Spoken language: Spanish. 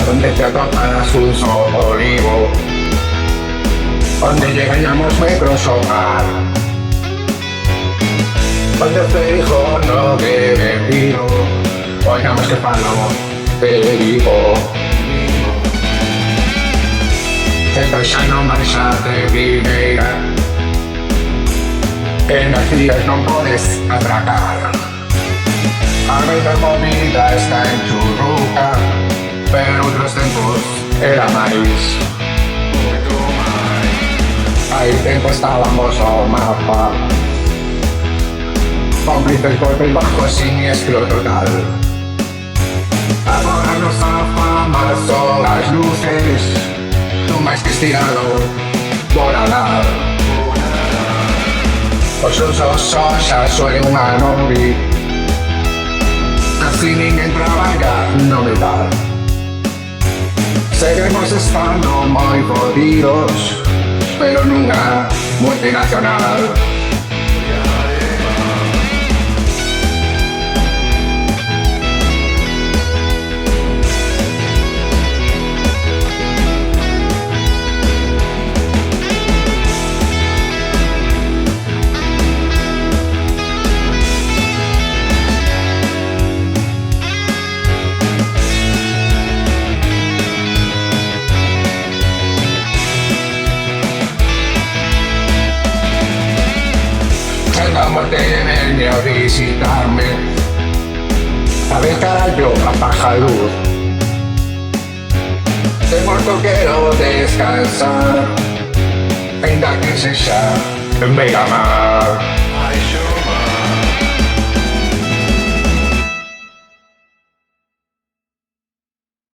donde te atopas un solo olivo, donde llegaríamos metros hogar, donde te dijo no debe vino, Poñamos que Falo, te Vigo. Esto xa non marcha de primeira, en as días non podes atracar. A veces movida está en churruca, pero outros tempos era máis. Aí tempo estábamos ao mapa, cómplices golpes bajos, siniestro total. Agora nosa fama son as luces, non máis que estirado por alar. Os usos xa soe unha novi, así ninguén traballa no metal. Seguimos estando moi jodidos, pero nunha multinacional. La muerte viene a visitarme, a ver carallo, apaga luz. De muerto quiero descansar, ainda que sexa en Beira Mar.